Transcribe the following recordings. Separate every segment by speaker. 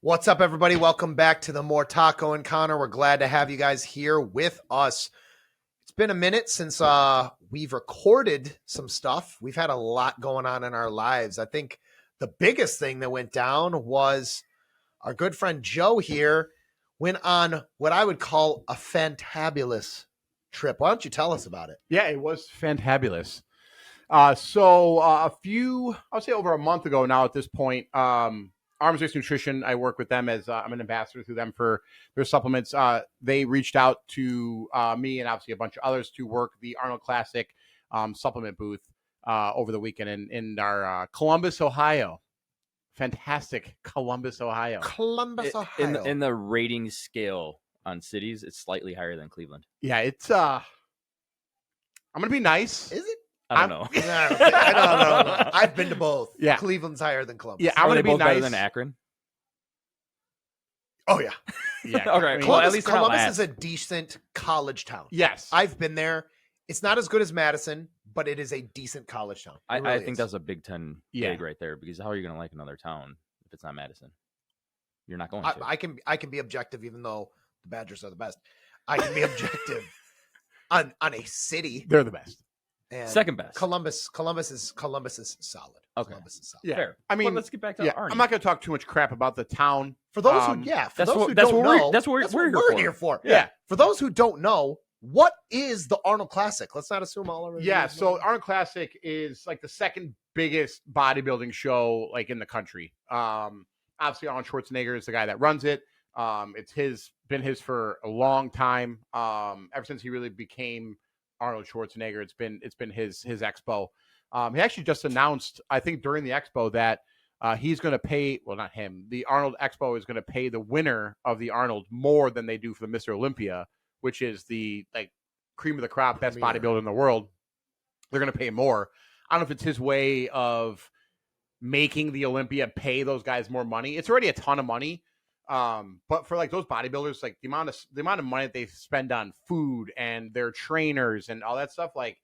Speaker 1: What's up, everybody? Welcome back to the Moretako and Connor. We're glad to have you guys here with us. It's been a minute since we've recorded some stuff. We've had a lot going on in our lives. I think the biggest thing that went down was our good friend Joe here went on what I would call a fantabulous trip. Why don't you tell us about it?
Speaker 2: Yeah, it was fantabulous. I would say over a month ago now at this point, Arms Race Nutrition, I work with them as I'm an ambassador through them for their supplements. They reached out to me and obviously a bunch of others to work the Arnold Classic supplement booth over the weekend in our Columbus, Ohio. Fantastic Columbus, Ohio.
Speaker 1: Columbus, Ohio.
Speaker 3: In the rating scale on cities, it's slightly higher than Cleveland.
Speaker 2: Yeah, it's I'm going to be nice.
Speaker 1: Is it?
Speaker 3: I don't know.
Speaker 1: I don't know. I've been to both.
Speaker 2: Yeah.
Speaker 1: Cleveland's higher than Columbus.
Speaker 2: Yeah, I'm going to be
Speaker 3: both better
Speaker 2: nice.
Speaker 3: than Akron.
Speaker 1: Oh, yeah.
Speaker 2: Yeah.
Speaker 3: Okay.
Speaker 2: I mean,
Speaker 3: Well, at
Speaker 1: Columbus,
Speaker 3: least they're not
Speaker 1: Columbus
Speaker 3: last.
Speaker 1: is a decent college town.
Speaker 2: yes.
Speaker 1: I've been there. It's not as good as Madison, but it is a decent college town. It
Speaker 3: I
Speaker 1: really
Speaker 3: think
Speaker 1: is.
Speaker 3: that's a Big Ten
Speaker 2: Yeah.
Speaker 3: big right there, because how are you going to like another town if it's not Madison? You're not going
Speaker 1: I,
Speaker 3: to.
Speaker 1: I can be objective, even though the Badgers are the best. I can be objective on a city.
Speaker 2: They're the best.
Speaker 1: And
Speaker 3: Second best.
Speaker 1: Columbus is solid.
Speaker 3: Okay.
Speaker 1: Columbus is solid.
Speaker 2: Yeah.
Speaker 3: Fair.
Speaker 2: I mean,
Speaker 3: But let's get back to
Speaker 2: Yeah,
Speaker 3: Arnie.
Speaker 2: I'm not going to talk too much crap about the town.
Speaker 1: For those
Speaker 2: Um,
Speaker 1: who, yeah, for
Speaker 3: that's
Speaker 1: those
Speaker 3: what-
Speaker 1: who
Speaker 3: that's
Speaker 1: don't
Speaker 3: what we're-
Speaker 1: know,
Speaker 3: that's what we're
Speaker 1: we're
Speaker 3: here
Speaker 1: here for.
Speaker 2: Yeah.
Speaker 1: For those who don't know, what is the Arnold Classic? Let's not assume all of it.
Speaker 2: Yeah, so Arnold Classic is like the second biggest bodybuilding show like in the country. Obviously Arnold Schwarzenegger is the guy that runs it. It's been his for a long time. Ever since he really became Arnold Schwarzenegger, it's been his expo. He actually just announced, I think during the expo, that he's going to pay, well, not him, the Arnold Expo is going to pay the winner of the Arnold more than they do for the Mr. Olympia, which is the like cream of the crop, best
Speaker 1: Premier.
Speaker 2: bodybuilder in the world. They're going to pay more. I don't know if it's his way of making the Olympia pay those guys more money. It's already a ton of money. But for like those bodybuilders, like the amount of money that they spend on food and their trainers and all that stuff, like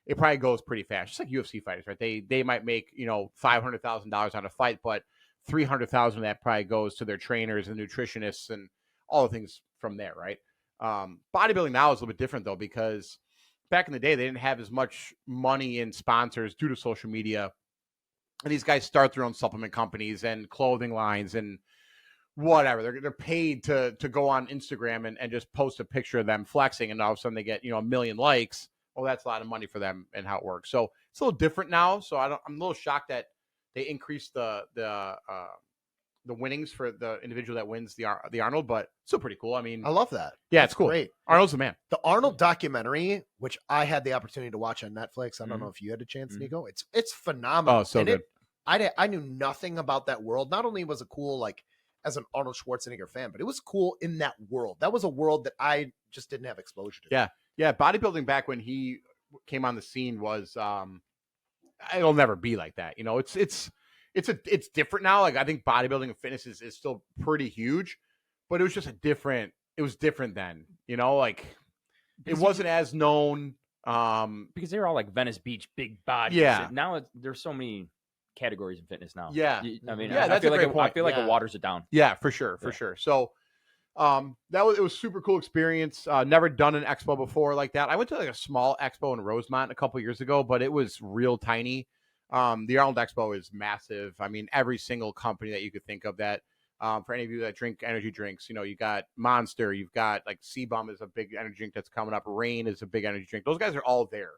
Speaker 2: it probably goes pretty fast. Just like UFC fighters, right? They might make, $500,000 on a fight, but $300,000 of that probably goes to their trainers and nutritionists and all the things from there, right? Bodybuilding now is a little bit different though, because back in the day they didn't have as much money in sponsors due to social media, and these guys start their own supplement companies and clothing lines and whatever. They're paid to go on Instagram and just post a picture of them flexing, and all of a sudden they get 1 million likes. Well, that's a lot of money for them and how it works. So it's a little different now. So I'm a little shocked that they increased the winnings for the individual that wins the Arnold, but still pretty cool. I mean,
Speaker 1: I love that.
Speaker 2: yeah, it's cool.
Speaker 1: Great.
Speaker 2: Arnold's the man.
Speaker 1: The Arnold documentary, which I had the opportunity to watch on Netflix. I don't
Speaker 2: Mhm.
Speaker 1: know if you had a chance,
Speaker 3: Mhm.
Speaker 1: Nico. It's phenomenal.
Speaker 2: Oh, so
Speaker 1: And
Speaker 2: good.
Speaker 1: I knew nothing about that world. Not only was it cool, like as an Arnold Schwarzenegger fan, but it was cool in that world. That was a world that I just didn't have exposure to.
Speaker 2: Yeah, bodybuilding back when he came on the scene was it'll never be like that. It's different now. Like I think bodybuilding and fitness is still pretty huge, but it was just it was different then. Like it
Speaker 3: Because
Speaker 2: wasn't as known.
Speaker 3: because they were all like Venice Beach, big bodies.
Speaker 2: Yeah.
Speaker 3: Now there's so many categories in fitness now.
Speaker 2: Yeah.
Speaker 3: I mean,
Speaker 2: Yeah,
Speaker 3: I
Speaker 2: that's
Speaker 3: feel
Speaker 2: a
Speaker 3: like
Speaker 2: great
Speaker 3: I
Speaker 2: point.
Speaker 3: feel like
Speaker 1: Yeah.
Speaker 3: it waters it down.
Speaker 2: Yeah, for sure. So it was super cool experience. Never done an expo before like that. I went to like a small expo in Rosemont a couple years ago, but it was real tiny. The Arnold Expo is massive. I mean, every single company that you could think of that, for any of you that drink energy drinks, you got Monster, you've got like Sebum is a big energy drink that's coming up. Reign is a big energy drink. Those guys are all there.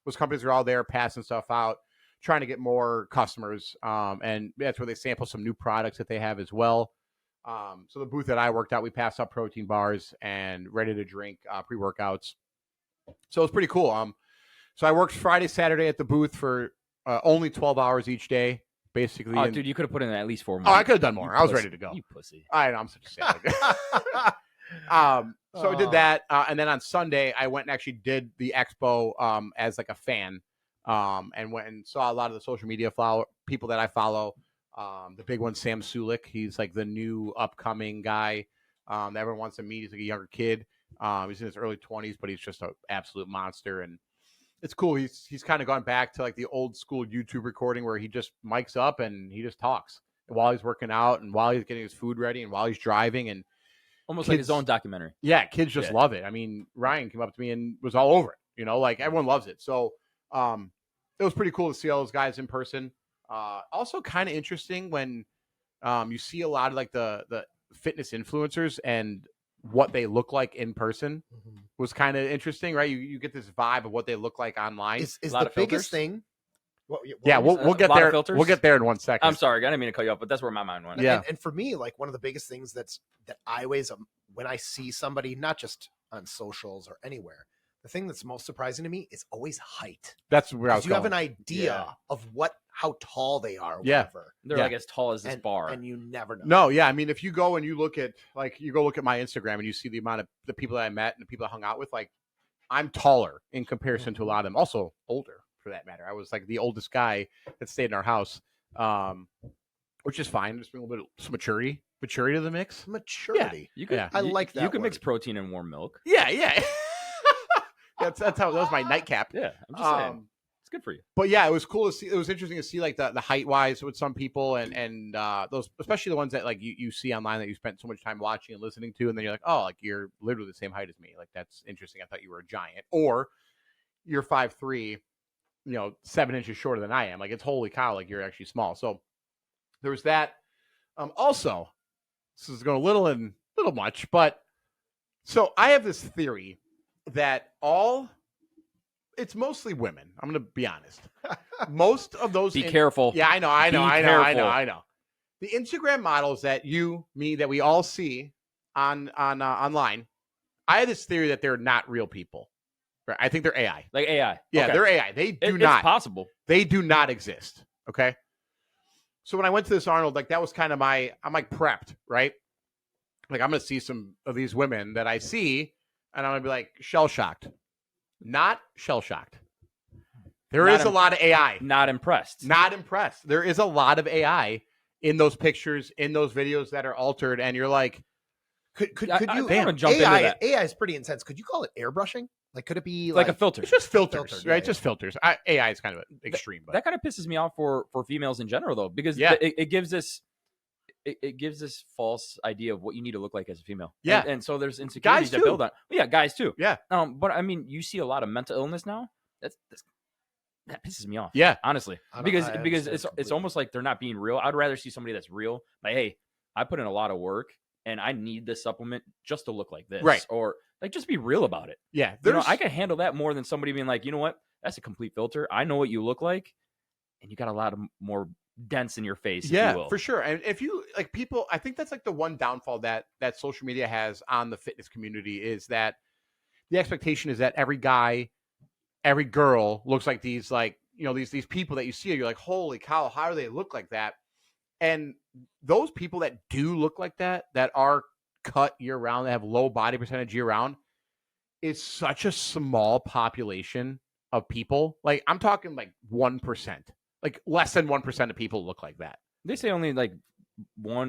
Speaker 2: Those companies are all there passing stuff out, trying to get more customers. And that's where they sample some new products that they have as well. So the booth that I worked at, we passed out protein bars and ready to drink pre-workouts. So it was pretty cool. So I worked Friday, Saturday at the booth for only 12 hours each day, basically.
Speaker 3: Oh, dude, you could have put in at least 4 months.
Speaker 2: I could have done more.
Speaker 3: You
Speaker 2: I was
Speaker 3: pussy.
Speaker 2: ready to go.
Speaker 3: You pussy.
Speaker 2: I know, I'm such a sad. So I did that, and then on Sunday I went and actually did the expo as like a fan, and went and saw a lot of the social media people that I follow. The big one, Sam Sulik. He's like the new upcoming guy that everyone wants to meet. He's like a younger kid. He's in his early 20s, but he's just an absolute monster. And it's cool. He's kind of gone back to like the old school YouTube recording where he just mics up and he just talks. while he's working out and while he's getting his food ready and while he's driving, and
Speaker 3: Almost like his own documentary.
Speaker 2: Yeah, kids just love it. I mean, Ryan came up to me and was all over it. Like everyone loves it. So it was pretty cool to see all those guys in person. Also kind of interesting when you see a lot of like the fitness influencers and what they look like in person was kind of interesting, right? You get this vibe of what they look like online.
Speaker 1: Is the biggest thing?
Speaker 2: Yeah, we'll get there. We'll get there in 1 second.
Speaker 3: I'm sorry, I didn't mean to cut you off, but that's where my mind went.
Speaker 1: Yeah, and for me, like one of the biggest things that I always when I see somebody, not just on socials or anywhere, the thing that's most surprising to me is always height.
Speaker 2: That's where I was.
Speaker 1: You have an idea of how tall they are. Whatever.
Speaker 3: They're like as tall as this bar,
Speaker 1: and you never know.
Speaker 2: No, yeah, I mean, if you go and you look at my Instagram and you see the amount of the people that I met and the people I hung out with, like I'm taller in comparison to a lot of them. Also older, for that matter. I was like the oldest guy that stayed in our house, which is fine. Just bring a little bit of maturity to the mix.
Speaker 1: Maturity.
Speaker 3: Yeah. I
Speaker 1: like that.
Speaker 3: You can mix protein in warm milk.
Speaker 2: Yeah. that's how that was my nightcap.
Speaker 3: Yeah, I'm just saying. It's good for you.
Speaker 2: But yeah, it was cool to see. It was interesting to see like the height wise with some people and those, especially the ones that like you see online that you spent so much time watching and listening to, and then you're like, oh, like you're literally the same height as me. Like that's interesting. I thought you were a giant, or you're 5'3", 7 inches shorter than I am. Like it's holy cow, like you're actually small. So there was that. Also, this is going a little much, but so I have this theory that it's mostly women. I'm going to be honest. Most of those.
Speaker 3: Be careful.
Speaker 2: Yeah, I know. The Instagram models that that we all see on online, I have this theory that they're not real people. Right? I think they're AI.
Speaker 3: Like AI.
Speaker 2: Yeah,
Speaker 3: okay.
Speaker 2: They're AI. They do not.
Speaker 3: It's possible.
Speaker 2: They do not exist. Okay. So when I went to this Arnold, like that was kind of I'm like prepped, right? Like I'm going to see some of these women that I see and I'm going to be like shell-shocked. Not shell-shocked. There is a lot of AI.
Speaker 3: Not impressed.
Speaker 2: There is a lot of AI in those pictures, in those videos that are altered. And you're like,
Speaker 1: could you
Speaker 3: jump into that?
Speaker 1: AI is pretty intense. Could you call it airbrushing? Like, could it be
Speaker 3: like a filter?
Speaker 2: It's just filters, right? Just filters. AI is kind of extreme. But
Speaker 3: that kind of pisses me off for females in general, though, because it gives this false idea of what you need to look like as a female.
Speaker 2: Yeah,
Speaker 3: and so there's insecurities that build on. Well, yeah, guys too.
Speaker 2: Yeah.
Speaker 3: But I mean, you see a lot of mental illness now. That pisses me off.
Speaker 2: Yeah,
Speaker 3: honestly, because it's almost like they're not being real. I'd rather see somebody that's real. Like, hey, I put in a lot of work and I need this supplement just to look like this,
Speaker 2: right?
Speaker 3: Or like just be real about it.
Speaker 2: Yeah,
Speaker 3: I can handle that more than somebody being like, you know what, that's a complete filter. I know what you look like, and you got a lot of more dents in your face.
Speaker 2: Yeah,
Speaker 3: if you will.
Speaker 2: For sure. And if you like people, I think that's like the one downfall that social media has on the fitness community is that the expectation is that every guy, every girl looks like these, like, these people that you see, you're like, holy cow, how do they look like that? And those people that do look like that are cut year round, that have low body percentage year round, is such a small population of people. Like I'm talking like 1%, like less than 1% of people look like that.
Speaker 3: They say only like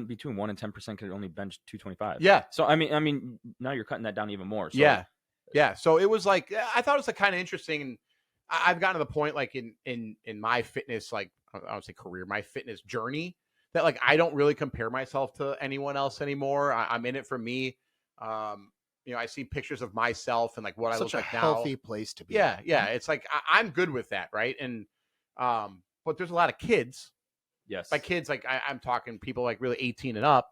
Speaker 3: between 1 and 10% could only bench 225.
Speaker 2: Yeah.
Speaker 3: So I mean, now you're cutting that down even more. So.
Speaker 2: Yeah. So it was like, I thought it was like kind of interesting. And I've gotten to the point, like in my fitness, like I would say career, my fitness journey, that like I don't really compare myself to anyone else anymore. I'm in it for me. I see pictures of myself and like what I look like now.
Speaker 1: Such a healthy place to be.
Speaker 2: Yeah. It's like I'm good with that, right? And but there's a lot of kids.
Speaker 3: Yes.
Speaker 2: By kids, like I'm talking people like really 18 and up.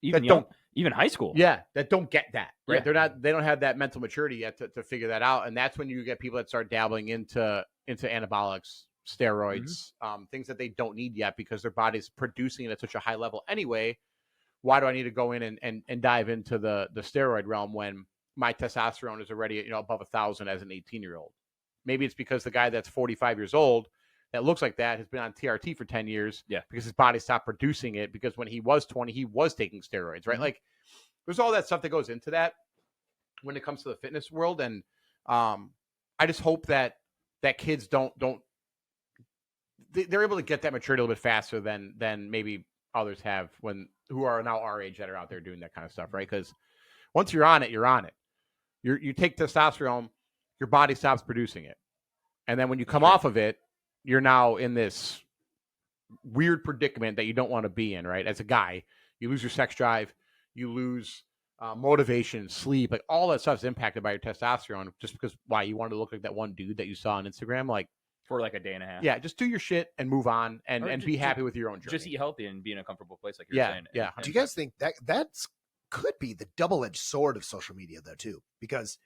Speaker 3: Even high school.
Speaker 2: Yeah, that don't get that, right?
Speaker 3: Yeah.
Speaker 2: They don't have that mental maturity yet to figure that out. And that's when you get people that start dabbling into anabolics, steroids, things that they don't need yet because their body's producing it at such a high level anyway. Why do I need to go in and dive into the steroid realm when my testosterone is already above 1,000 as an 18-year-old? Maybe it's because the guy that's 45 years old that looks like that has been on TRT for 10 years because his body stopped producing it because when he was 20, he was taking steroids, right? Like there's all that stuff that goes into that when it comes to the fitness world. And I just hope that kids they're able to get that maturity a little bit faster than maybe others have who are now our age that are out there doing that kind of stuff, right? Because once you're on it, you're on it. You take testosterone, your body stops producing it. And then when you come off of it, you're now in this weird predicament that you don't want to be in, right? As a guy, you lose your sex drive, you lose motivation, sleep, like all that stuff is impacted by your testosterone just because why you wanted to look like that one dude that you saw on Instagram, like
Speaker 3: for like a day and a half.
Speaker 2: yeah, just do your shit and move on and
Speaker 3: Or
Speaker 2: be happy with your own journey.
Speaker 3: Just eat healthy and be in a comfortable place, like you're saying.
Speaker 2: Yeah.
Speaker 1: Do you guys think that that's could be the double-edged sword of social media though too? Because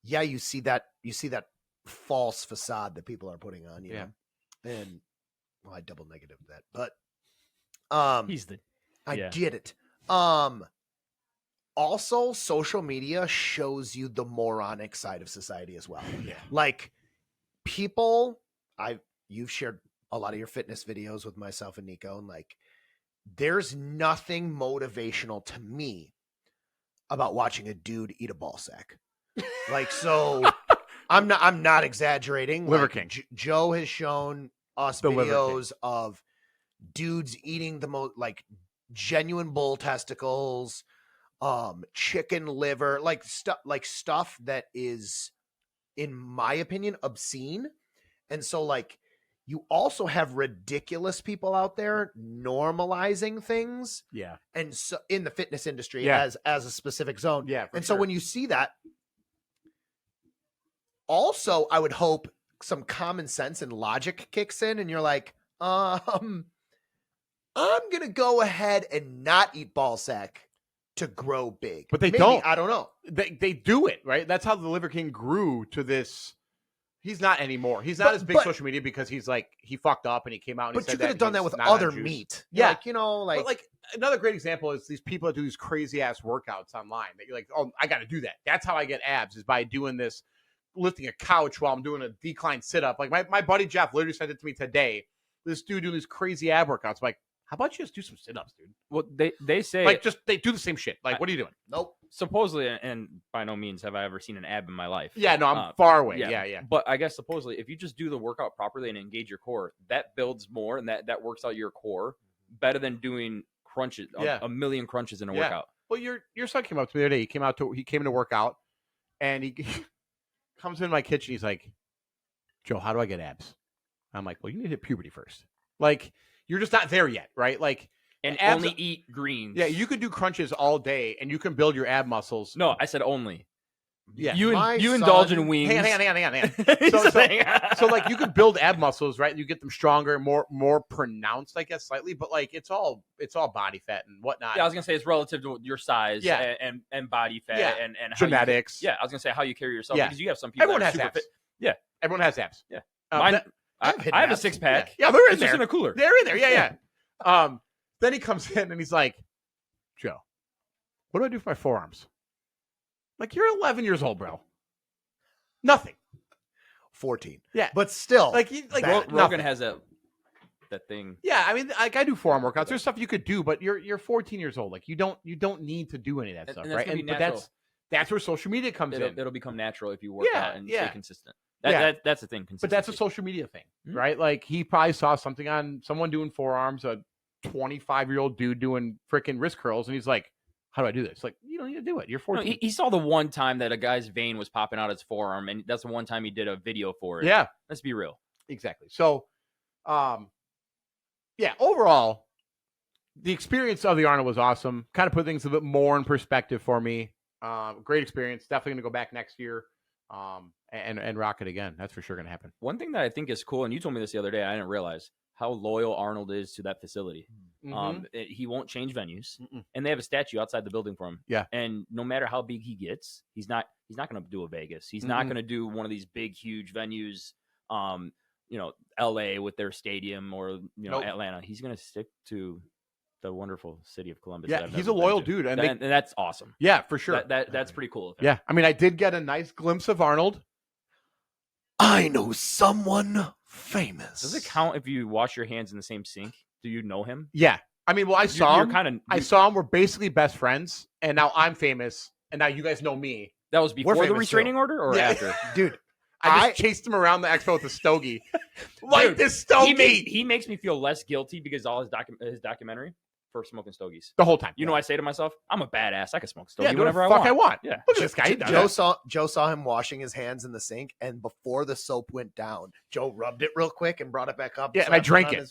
Speaker 1: yeah, you see that false facade that people are putting on, you know? And well, I double negative that, but I get it. Also, social media shows you the moronic side of society as well.
Speaker 2: Yeah.
Speaker 1: Like people, you've shared a lot of your fitness videos with myself and Nikko, and like there's nothing motivational to me about watching a dude eat a ball sack. Like, so I'm not exaggerating.
Speaker 2: Liver
Speaker 1: like,
Speaker 2: King.
Speaker 1: Joe has shown us
Speaker 2: The
Speaker 1: videos of dudes eating the most like genuine bull testicles, chicken liver, like stuff that is, in my opinion, obscene. And so like you also have ridiculous people out there normalizing things.
Speaker 2: Yeah.
Speaker 1: And so in the fitness industry
Speaker 2: Yeah.
Speaker 1: as a specific zone.
Speaker 2: Yeah.
Speaker 1: And so when you see that, also I would hope some common sense and logic kicks in and you're like, I'm going to go ahead and not eat ball sack to grow big.
Speaker 2: But they
Speaker 1: Maybe,
Speaker 2: don't.
Speaker 1: I don't know.
Speaker 2: They do it, right? That's how the Liver King grew to this. He's not anymore. He's not as big social media because he's like, he fucked up and he came out and he
Speaker 1: But
Speaker 2: said
Speaker 1: you could have
Speaker 2: that
Speaker 1: done that
Speaker 2: he's
Speaker 1: with
Speaker 2: not on
Speaker 1: other
Speaker 2: juice.
Speaker 1: meat.
Speaker 2: Yeah.
Speaker 1: Like, you know, like,
Speaker 2: But like another great example is these people that do these crazy ass workouts online that you're like, oh, I got to do that. That's how I get abs is by doing this, lifting a couch while I'm doing a decline sit up. Like my buddy Jeff literally sent it to me today. This dude doing these crazy ab workouts. I'm like, how about you just do some sit-ups, dude?
Speaker 3: Well, they say
Speaker 2: Like just they do the same shit. Like, what are you doing?
Speaker 1: nope.
Speaker 3: supposedly, and by no means have I ever seen an ab in my life.
Speaker 2: Yeah, no, I'm far away. Yeah.
Speaker 3: But I guess supposedly, if you just do the workout properly and engage your core, that builds more and that works out your core better than doing crunches, a million crunches in a workout.
Speaker 2: Well, your son came up to me the other day. He came in to work out, and he comes in my kitchen. He's like, Joe, how do I get abs? I'm like, well, you need to hit puberty first. Like, you're just not there yet, right? Like,
Speaker 3: and
Speaker 2: abs,
Speaker 3: only eat greens.
Speaker 2: Yeah, you could do crunches all day, and you can build your ab muscles.
Speaker 3: No, I said only.
Speaker 2: Yeah,
Speaker 3: you indulge in wings.
Speaker 2: Hang on. So like you can build ab muscles, right? You get them stronger, more pronounced, I guess, slightly. But like it's all body fat and whatnot.
Speaker 3: Yeah, I was gonna say it's relative to your size.
Speaker 2: Yeah.
Speaker 3: and body fat.
Speaker 2: Yeah.
Speaker 3: and
Speaker 2: genetics.
Speaker 3: I was gonna say how you carry yourself.
Speaker 2: Yeah.
Speaker 3: Because you have some people.
Speaker 2: Everyone
Speaker 3: that are
Speaker 2: has
Speaker 3: super
Speaker 2: abs.
Speaker 3: fit. Yeah,
Speaker 2: Everyone has abs.
Speaker 3: Yeah.
Speaker 2: Mine,
Speaker 3: I have a six pack.
Speaker 2: Yeah, they're in
Speaker 3: It's
Speaker 2: there.
Speaker 3: just in a cooler.
Speaker 2: They're in there. Yeah. Then he comes in and he's like, Joe, what do I do for my forearms? Like, you're 11 years old, bro. Nothing.
Speaker 1: 14.
Speaker 2: Yeah.
Speaker 1: But still.
Speaker 3: Rogan has that thing.
Speaker 2: Yeah, I mean, like I do forearm workouts. There's stuff you could do, but you're 14 years old. Like you don't need to do any of that stuff, right? But that's where social media comes in.
Speaker 3: It'll become natural if you work out and stay consistent. That's the thing.
Speaker 2: But that's a social media thing, right? Like he probably saw something on someone doing forearms, a 25-year-old dude doing freaking wrist curls, and he's like, how do I do this? Like, you don't need to do it. You're 14.
Speaker 3: No, he saw the one time that a guy's vein was popping out his forearm, and that's the one time he did a video for it.
Speaker 2: Yeah.
Speaker 3: Let's be real.
Speaker 2: Exactly. So, overall, the experience of the Arnold was awesome. Kind of put things a bit more in perspective for me. Great experience. Definitely going to go back next year and rock it again. That's for sure going to happen.
Speaker 3: One thing that I think is cool, and you told me this the other day, I didn't realize how loyal Arnold is to that facility.
Speaker 2: Mm-hmm.
Speaker 3: He won't change venues, and they have a statue outside the building for him.
Speaker 2: Yeah.
Speaker 3: And no matter how big he gets, he's not going to do a Vegas. He's not going to do one of these big, huge venues. LA with their stadium or Atlanta. He's going to stick to the wonderful city of Columbus.
Speaker 2: Yeah, he's a loyal dude, and
Speaker 3: that's awesome.
Speaker 2: Yeah, for sure.
Speaker 3: That's pretty cool.
Speaker 2: Yeah, I mean, I did get a nice glimpse of Arnold.
Speaker 1: I know someone famous.
Speaker 3: Does it count if you wash your hands in the same sink? Do you know him?
Speaker 2: Yeah. I mean, well, I saw him. I saw him. We're basically best friends, and now I'm famous, and now you guys know me.
Speaker 3: That was before the restraining order or after?
Speaker 2: Dude, I just chased him around the expo with a stogie. Like this stogie.
Speaker 3: He makes me feel less guilty because all his documentary. for smoking stogies.
Speaker 2: The whole time.
Speaker 3: You know, I say to myself, I'm a badass. I can smoke stogie whenever
Speaker 2: I want.
Speaker 3: Yeah.
Speaker 2: Look at this guy.
Speaker 1: Joe saw him washing his hands in the sink, and before the soap went down, Joe rubbed it real quick and brought it back up.
Speaker 2: Yeah, and I drank it.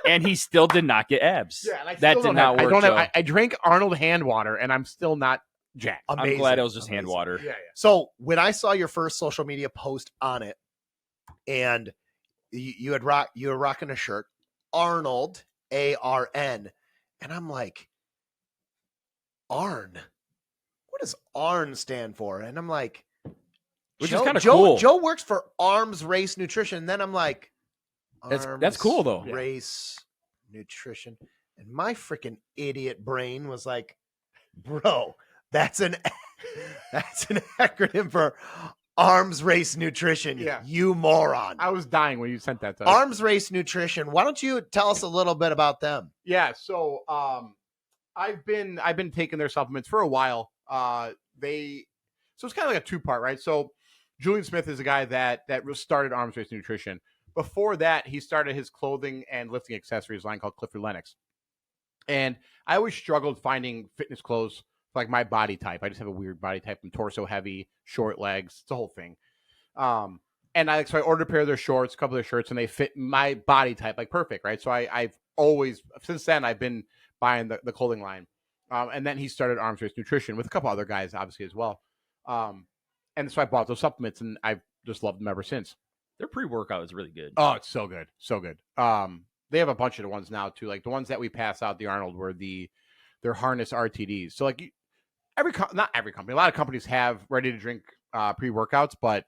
Speaker 3: And he still did not get abs.
Speaker 2: Yeah, and
Speaker 3: that did not work.
Speaker 2: I drank Arnold hand water, and I'm still not jacked.
Speaker 1: Amazing.
Speaker 3: I'm glad it was just hand water.
Speaker 2: Yeah.
Speaker 1: So when I saw your first social media post on it, and you were rocking a shirt, Arnold, ARN, and I'm like, Arn, what does Arn stand for? And I'm like,
Speaker 3: which is kind of cool.
Speaker 1: Joe works for Arms Race Nutrition. And then I'm like,
Speaker 3: that's cool though.
Speaker 1: Race Nutrition, and my freaking idiot brain was like, bro, that's an acronym for Arms Race Nutrition.
Speaker 2: Yeah.
Speaker 1: You moron.
Speaker 2: I was dying when you sent that to us.
Speaker 1: Arms Race Nutrition. Why don't you tell us a little bit about them?
Speaker 2: Yeah, so I've been taking their supplements for a while. So it's kind of like a two-part, right? So Julian Smith is a guy that started Arms Race Nutrition. Before that, he started his clothing and lifting accessories line called Clifford Lennox. And I always struggled finding fitness clothes for like my body type. I just have a weird body type. I'm torso heavy, short legs. It's a whole thing. And I ordered a pair of their shorts, a couple of their shirts, and they fit my body type like perfect, right? So I've always, since then, I've been buying the clothing line. And then he started Arms Race Nutrition with a couple other guys, obviously, as well. And so I bought those supplements, and I've just loved them ever since.
Speaker 3: Their pre-workout is really good.
Speaker 2: Oh, it's so good. So good. They have a bunch of the ones now, too. Like the ones that we pass out, the Arnold, were their harness RTDs. So like not every company, a lot of companies have ready-to-drink pre-workouts, but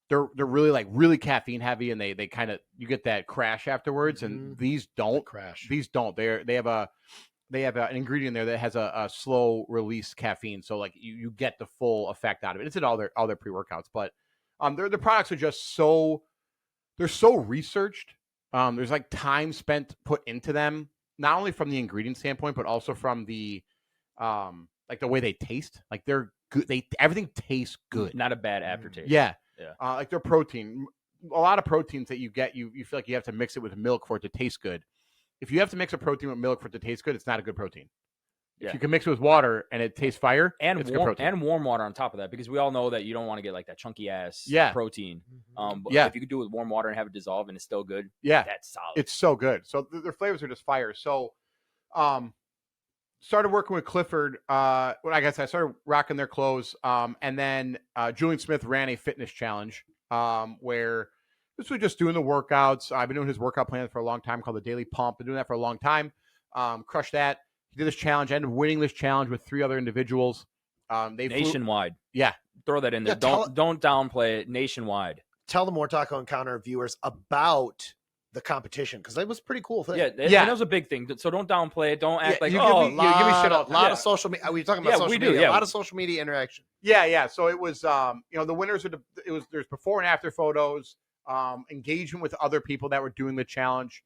Speaker 2: they're really caffeine heavy, and they kind of, you get that crash afterwards, and these don't
Speaker 1: crash.
Speaker 2: These don't. They have an ingredient there that has a slow release caffeine, so like you get the full effect out of it. It's in all their pre-workouts, but their products are just they're so researched. There's like time spent put into them, not only from the ingredient standpoint, but also from the like the way they taste. Like they're good. Everything tastes good.
Speaker 3: Not a bad aftertaste.
Speaker 2: Yeah. Like their protein. A lot of proteins that you get, you feel like you have to mix it with milk for it to taste good. If you have to mix a protein with milk for it to taste good, it's not a good protein. Yeah. If you can mix it with water and it tastes fire, it's good protein.
Speaker 3: And warm water on top of that, because we all know that you don't want to get like that chunky ass protein. But if you could do it with warm water and have it dissolve and it's still good, that's solid.
Speaker 2: It's so good. So their flavors are just fire. So started working with Clifford. I started rocking their clothes. And then Julian Smith ran a fitness challenge where this was just doing the workouts. I've been doing his workout plan for a long time called the Daily Pump. Been doing that for a long time. Crushed that. He did this challenge. I ended up winning this challenge with 3 other individuals. They
Speaker 3: nationwide.
Speaker 2: Yeah.
Speaker 3: Throw that in there. Don't downplay it. Nationwide.
Speaker 1: Tell the Moretako Encounter viewers about the competition, because it was a pretty cool thing.
Speaker 3: And that was a big thing. So don't downplay it. Don't act like,
Speaker 1: give me shit. A lot of social media. We talking about social media. A lot of social media interaction.
Speaker 2: Yeah. So it was, the winners there's before and after photos, engagement with other people that were doing the challenge,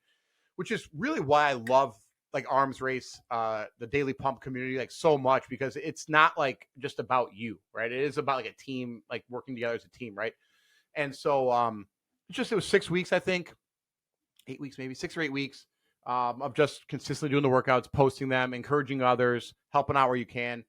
Speaker 2: which is really why I love like Arms Race, the Daily Pump community, like so much, because it's not like just about you, right? It is about like a team, like working together as a team, right? And so it was 6 weeks, I think, 8 weeks, maybe 6 or 8 weeks of just consistently doing the workouts, posting them, encouraging others, helping out where you can.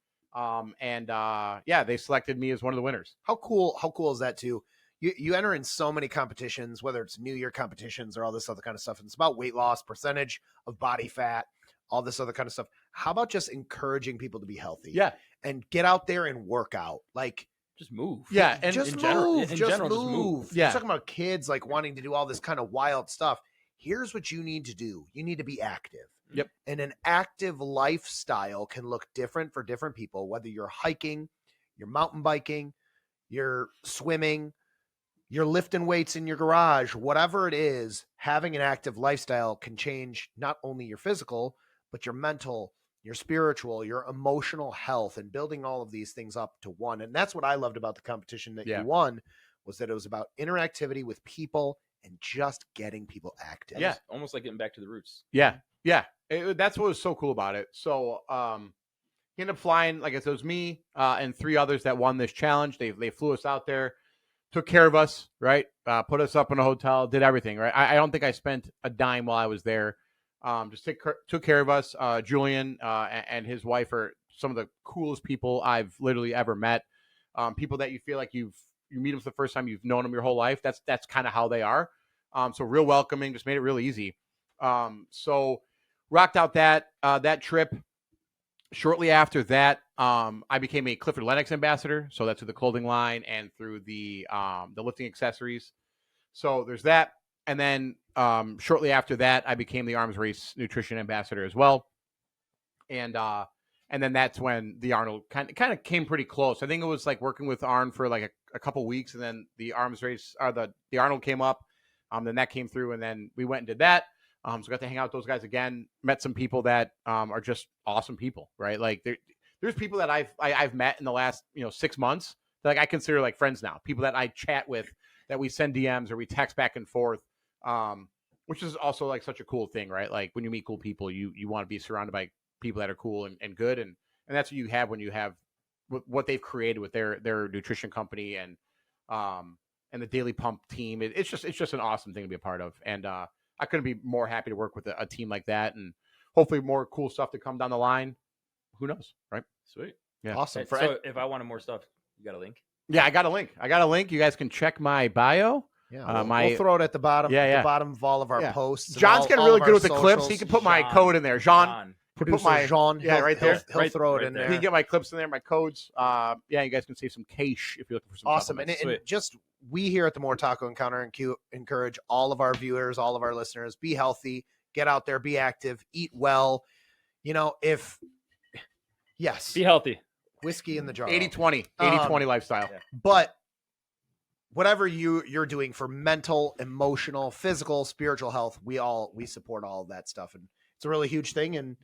Speaker 2: They selected me as one of the winners.
Speaker 1: How cool is that too? You enter in so many competitions, whether it's New Year competitions or all this other kind of stuff. And it's about weight loss, percentage of body fat, all this other kind of stuff. How about just encouraging people to be healthy?
Speaker 2: Yeah.
Speaker 1: And get out there and work out. Like,
Speaker 3: just move.
Speaker 2: Yeah. And
Speaker 1: just
Speaker 3: in
Speaker 1: move.
Speaker 3: General,
Speaker 1: just move.
Speaker 2: Yeah.
Speaker 1: You're talking about kids like wanting to do all this kind of wild stuff. Here's what you need to do. You need to be active.
Speaker 2: Yep.
Speaker 1: And an active lifestyle can look different for different people, whether you're hiking, you're mountain biking, you're swimming, you're lifting weights in your garage, whatever it is. Having an active lifestyle can change not only your physical, but your mental, your spiritual, your emotional health, and building all of these things up to one. And that's what I loved about the competition that you won, was that it was about interactivity with people and just getting people active.
Speaker 3: Yeah. Almost like getting back to the roots.
Speaker 2: Yeah. Yeah. That's what was so cool about it. So he ended up flying, like I said, it was me and 3 others that won this challenge. They flew us out there, took care of us, right? Put us up in a hotel, did everything, right? I don't think I spent a dime while I was there. just took care of us. Julian and his wife are some of the coolest people I've literally ever met. People that you feel like you meet them for the first time, you've known them your whole life. That's kind of how they are. So real welcoming, just made it real easy. So rocked out that trip. Shortly after that, I became a Clifford Lennox ambassador. So that's through the clothing line and through the lifting accessories. So there's that. And then shortly after that, I became the Arms Race Nutrition ambassador as well. And then that's when the Arnold kind of came pretty close. I think it was like working with Arn for like a couple weeks, and then the Arms Race or the Arnold came up. Then that came through, and then we went and did that. So got to hang out with those guys again. Met some people that are just awesome people, right? Like there's people that I've met in the last 6 months that like I consider like friends now. People that I chat with, that we send DMs or we text back and forth, which is also like such a cool thing, right? Like when you meet cool people, you want to be surrounded by people that are cool and good, and that's what you have when you have what they've created with their nutrition company and the Daily Pump team. It's just an awesome thing to be a part of, and I couldn't be more happy to work with a team like that, and hopefully more cool stuff to come down the line. Who knows, right?
Speaker 3: Sweet.
Speaker 2: Yeah.
Speaker 1: Awesome.
Speaker 3: So if I wanted more stuff, you got a link?
Speaker 2: Yeah, I got a link. You guys can check my bio.
Speaker 1: Yeah, we'll throw it at the bottom.
Speaker 2: Yeah,
Speaker 1: the bottom of all of our posts.
Speaker 2: John's getting really good with the clips. He can put my code in there. Jean.
Speaker 1: Producer Jean.
Speaker 2: Yeah, right there.
Speaker 1: He'll throw it in there.
Speaker 2: He can get my clips in there, my codes. You guys can save some cash if you're looking for some.
Speaker 1: Awesome. And just we here at the Moretako Encounter encourage all of our viewers, all of our listeners, be healthy, get out there, be active, eat well. Be
Speaker 3: healthy.
Speaker 1: Whiskey in the jar.
Speaker 2: 80-20. 80-20 lifestyle.
Speaker 1: Yeah. But whatever you're doing for mental, emotional, physical, spiritual health, we support all of that stuff. And it's a really huge thing. And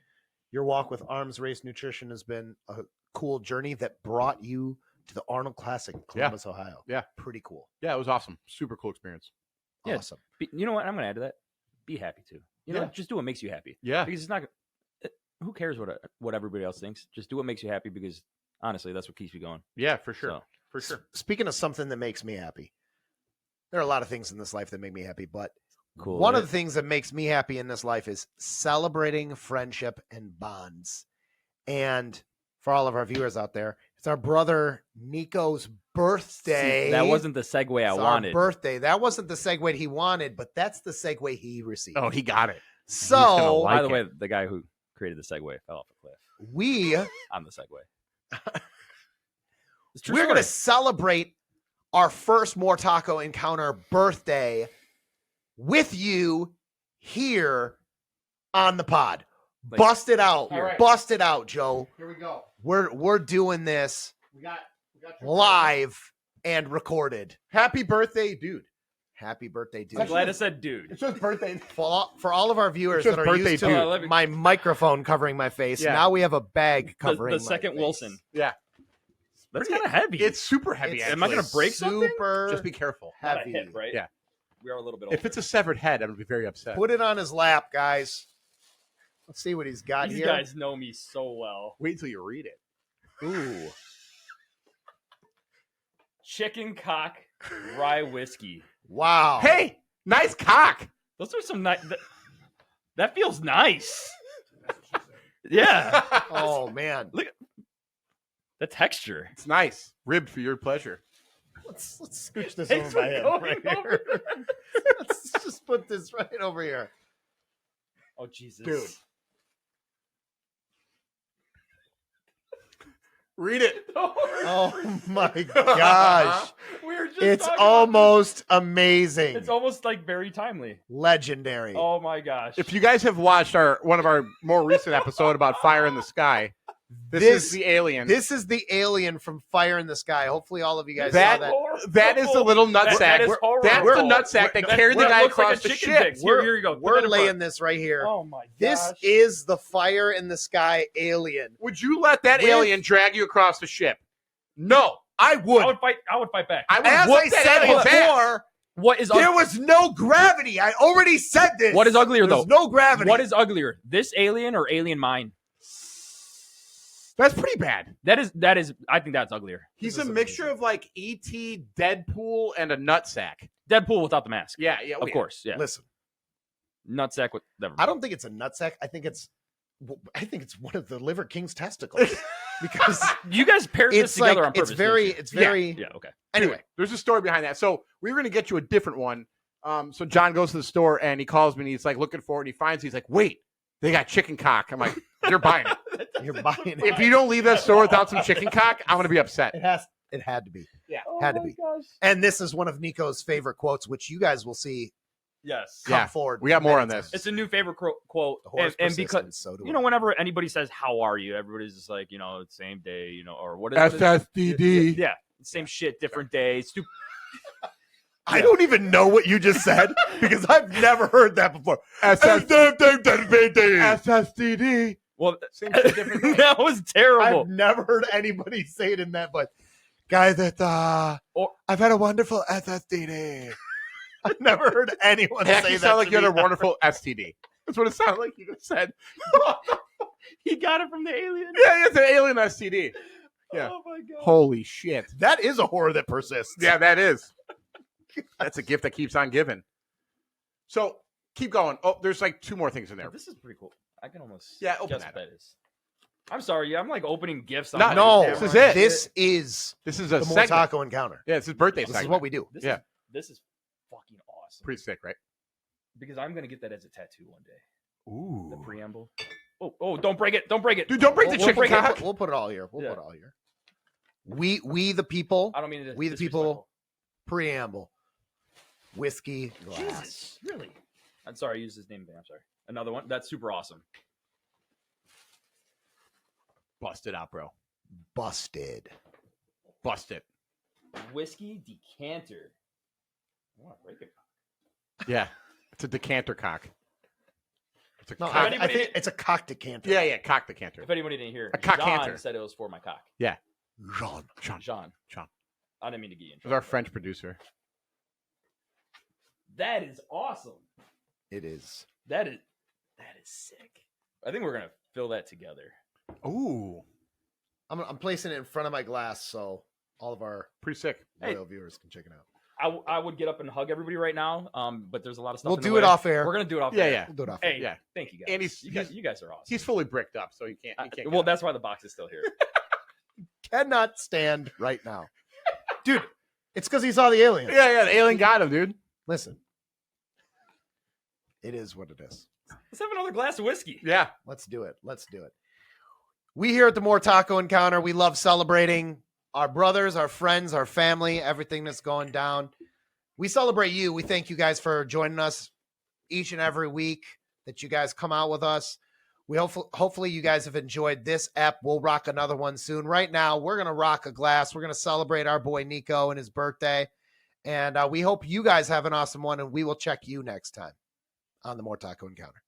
Speaker 1: your walk with Arms Race Nutrition has been a cool journey that brought you to the Arnold Classic, Columbus, Ohio.
Speaker 2: Yeah.
Speaker 1: Pretty cool.
Speaker 2: Yeah, it was awesome. Super cool experience.
Speaker 3: Yeah.
Speaker 1: Awesome.
Speaker 3: You know what? I'm going to add to that. Be happy too. Just do what makes you happy.
Speaker 2: Yeah.
Speaker 3: Because it's not, who cares what everybody else thinks? Just do what makes you happy, because honestly, that's what keeps you going.
Speaker 2: Yeah, for sure.
Speaker 3: So.
Speaker 2: For sure.
Speaker 1: Speaking of something that makes me happy, there are a lot of things in this life that make me happy, but
Speaker 3: cool.
Speaker 1: One of the things that makes me happy in this life is celebrating friendship and bonds. And for all of our viewers out there, it's our brother Nikko's birthday.
Speaker 3: See, that wasn't the segue I wanted.
Speaker 1: Our birthday. That wasn't the segue he wanted, but that's the segue he received.
Speaker 2: Oh, he got it.
Speaker 1: So,
Speaker 3: by the way, the guy who created the segue fell off a cliff. I'm the segue.
Speaker 1: We're going to celebrate our first Moretako Encounter birthday with you here on the pod. Bust it out.
Speaker 2: Right.
Speaker 1: Bust it out, Joe.
Speaker 2: Here we go.
Speaker 1: We're doing this
Speaker 2: We got
Speaker 1: live and recorded.
Speaker 2: Happy birthday, dude.
Speaker 1: Happy birthday, dude.
Speaker 3: I'm glad I said dude.
Speaker 2: It's just birthday.
Speaker 1: For all of our viewers
Speaker 2: It's
Speaker 1: that
Speaker 2: just
Speaker 1: are
Speaker 2: birthday,
Speaker 1: used to
Speaker 3: dude.
Speaker 1: my microphone covering my face, now we have a bag covering
Speaker 3: the second
Speaker 1: my face.
Speaker 3: Wilson.
Speaker 2: Yeah.
Speaker 3: That's kind of heavy.
Speaker 2: It's super heavy.
Speaker 3: Am I going to break something?
Speaker 1: Super
Speaker 2: Just be careful.
Speaker 3: Not a
Speaker 1: heavy.
Speaker 3: hip, right?
Speaker 2: Yeah.
Speaker 3: We are a little bit older.
Speaker 2: If it's a severed head, I'm going to be very upset.
Speaker 1: Put it on his lap, guys. Let's see what he's got
Speaker 3: These
Speaker 1: here.
Speaker 3: guys know me so well.
Speaker 2: Wait till you read it.
Speaker 3: Ooh. Chicken cock rye whiskey.
Speaker 1: Wow.
Speaker 2: Hey, nice cock.
Speaker 3: Those are some nice. That feels nice. Yeah.
Speaker 1: Oh, man.
Speaker 3: Look at the texture.
Speaker 2: It's nice. Ribbed for your pleasure.
Speaker 1: Let's scooch this
Speaker 3: Thanks
Speaker 1: over my
Speaker 3: for
Speaker 1: head.
Speaker 3: going
Speaker 1: Right
Speaker 3: over.
Speaker 1: here. Let's just put this right over here.
Speaker 3: Oh, Jesus.
Speaker 1: Dude.
Speaker 2: Read it.
Speaker 1: Oh, my gosh.
Speaker 3: We were just
Speaker 1: It's
Speaker 3: talking about
Speaker 1: almost amazing.
Speaker 3: this. It's almost like very timely.
Speaker 1: Legendary.
Speaker 3: Oh, my gosh.
Speaker 2: If you guys have watched one of our more recent episode about Fire in the Sky, this is the alien.
Speaker 1: This is the alien from Fire in the Sky. Hopefully all of you guys
Speaker 2: That-
Speaker 1: saw that.
Speaker 2: that is the little nutsack.
Speaker 3: That is horrible.
Speaker 2: That's the nutsack that carried the guy
Speaker 3: looks like
Speaker 2: across
Speaker 3: a
Speaker 2: the
Speaker 3: chicken
Speaker 2: ship.
Speaker 3: fix. Here you go. Put that
Speaker 1: We're
Speaker 3: in
Speaker 1: laying
Speaker 3: front.
Speaker 1: this right here.
Speaker 3: Oh, my gosh.
Speaker 1: This is the Fire in the Sky alien.
Speaker 2: Would you let that
Speaker 1: With-
Speaker 2: alien drag you across the ship? No, I would.
Speaker 3: I would fight back.
Speaker 2: I would
Speaker 1: As
Speaker 2: whoop
Speaker 1: I
Speaker 2: that
Speaker 1: said
Speaker 2: alien's ass.
Speaker 1: before,
Speaker 3: What is
Speaker 1: there was no gravity. I already said this.
Speaker 3: What is uglier,
Speaker 1: There's
Speaker 3: though?
Speaker 1: no gravity.
Speaker 3: What is uglier, this alien or Alien Mine?
Speaker 2: That's pretty bad.
Speaker 3: That is. I think that's uglier.
Speaker 2: He's
Speaker 1: This
Speaker 2: a
Speaker 1: is
Speaker 2: mixture
Speaker 1: amazing.
Speaker 2: of like E.T., Deadpool, and a nutsack.
Speaker 3: Deadpool without the mask.
Speaker 2: Yeah,
Speaker 3: Of course. Yeah.
Speaker 1: Listen,
Speaker 3: nutsack with. Never
Speaker 1: I don't think it's a nutsack. I think it's one of the Liver King's testicles because
Speaker 3: you guys paired this together on purpose.
Speaker 1: It's very.
Speaker 3: Yeah. Okay.
Speaker 1: Anyway,
Speaker 2: there's a story behind that. So we were going to get you a different one. So John goes to the store and he calls me and he's like looking for it. And he finds he's like, wait, they got chicken cock. I'm like, you're buying it.
Speaker 1: You're buying it.
Speaker 2: If you don't leave that store without some chicken cock, I'm going to be upset.
Speaker 1: It had to be.
Speaker 2: Yeah.
Speaker 1: Had to be.
Speaker 3: Gosh.
Speaker 1: And this is one of Nikko's favorite quotes, which you guys will see
Speaker 3: Yes.
Speaker 1: come forward.
Speaker 2: We got more on this.
Speaker 3: It's a new favorite quote.
Speaker 1: The horse
Speaker 3: And because,
Speaker 1: persistence, so do
Speaker 3: you know,
Speaker 1: I.
Speaker 3: whenever anybody says, how are you? Everybody's just like, you know, same day, you know, or what is it?
Speaker 2: SSDD.
Speaker 3: Yeah. Same shit, different day. Stupid.
Speaker 1: I don't even know what you just said because I've never heard that before.
Speaker 2: SSDD.
Speaker 3: Well,
Speaker 2: Same shit, different day.
Speaker 3: that was terrible.
Speaker 1: I've never heard anybody say it in that, but guy that I've had a wonderful SSDD. I've never heard anyone
Speaker 2: It
Speaker 1: say
Speaker 2: actually
Speaker 1: that.
Speaker 2: sounded like
Speaker 1: to
Speaker 2: you had a
Speaker 1: me.
Speaker 2: wonderful STD. That's what it sounded like you just said.
Speaker 3: He got it from the alien.
Speaker 2: Yeah, it's an alien STD. Yeah.
Speaker 3: Oh my god.
Speaker 2: Holy shit.
Speaker 1: That is a horror that persists.
Speaker 2: Yeah, that is. That's a gift that keeps on giving. So keep going. Oh, there's like 2 more things in there.
Speaker 3: This is pretty cool. I can almost
Speaker 2: Open
Speaker 3: guess
Speaker 2: that
Speaker 3: what that is. I'm sorry, I'm like opening gifts. On
Speaker 2: No,
Speaker 3: my
Speaker 2: this
Speaker 3: camera.
Speaker 2: is it.
Speaker 1: This is
Speaker 2: a
Speaker 1: the
Speaker 2: segment.
Speaker 1: Moretako encounter.
Speaker 2: Yeah, it's his birthday
Speaker 1: This
Speaker 2: segment.
Speaker 1: is what we do.
Speaker 3: This
Speaker 2: Yeah.
Speaker 3: Is fucking awesome.
Speaker 2: Pretty sick, right?
Speaker 3: Because I'm gonna get that as a tattoo one day.
Speaker 2: Ooh.
Speaker 3: The preamble. Oh, don't break it. Don't break it.
Speaker 2: Dude, don't break the
Speaker 1: We'll
Speaker 2: chicken
Speaker 1: break it.
Speaker 2: cock.
Speaker 1: We'll put it all here.
Speaker 3: Yeah.
Speaker 1: Put it all here. We the people.
Speaker 3: I don't mean to
Speaker 1: We the people. Preamble. Whiskey glass.
Speaker 3: Jesus, really? I'm sorry, I used his name there. I'm sorry. Another one. That's super awesome.
Speaker 2: Bust it out, bro.
Speaker 1: Busted.
Speaker 2: Bust it.
Speaker 3: Whiskey decanter. I want to break it.
Speaker 2: Yeah. It's a decanter cock. It's a
Speaker 1: No,
Speaker 2: cock.
Speaker 1: I think it's a cock decanter.
Speaker 2: Yeah, cock decanter.
Speaker 3: If anybody didn't hear,
Speaker 2: A cock
Speaker 3: John
Speaker 2: canter.
Speaker 3: said it was for my cock.
Speaker 1: Jean.
Speaker 3: John.
Speaker 2: Sean.
Speaker 3: I didn't mean to get you in
Speaker 2: It was our
Speaker 3: trouble.
Speaker 2: French producer.
Speaker 3: That is awesome.
Speaker 1: It is.
Speaker 3: That is sick. I think we're gonna fill that together.
Speaker 2: Ooh.
Speaker 1: I'm placing it in front of my glass so all of our
Speaker 2: Pretty sick.
Speaker 1: loyal viewers can check it out.
Speaker 3: I would get up and hug everybody right now. But there's a lot of stuff.
Speaker 1: We'll
Speaker 3: in the
Speaker 1: do it
Speaker 3: way.
Speaker 1: off air.
Speaker 3: We're gonna do it off
Speaker 2: Yeah,
Speaker 3: air.
Speaker 2: yeah.
Speaker 1: We'll do it off
Speaker 3: Hey,
Speaker 1: air.
Speaker 2: Yeah.
Speaker 3: thank you guys.
Speaker 2: And he's-
Speaker 3: you guys are awesome.
Speaker 2: He's fully bricked up, so he can't.
Speaker 3: Well, that's why the box is still here.
Speaker 1: Cannot stand right now. Dude, it's because he saw the alien.
Speaker 2: Yeah. The alien got him, dude.
Speaker 1: Listen. It is what it is.
Speaker 3: Let's have another glass of whiskey.
Speaker 2: Yeah.
Speaker 1: Let's do it. We here at the Moretako Encounter, we love celebrating our brothers, our friends, our family, everything that's going down. We celebrate you. We thank you guys for joining us each and every week that you guys come out with us. We hopefully you guys have enjoyed this ep. We'll rock another one soon. Right now, we're going to rock a glass. We're going to celebrate our boy Nikko and his birthday. And we hope you guys have an awesome one, and we will check you next time on the Moretako Encounter.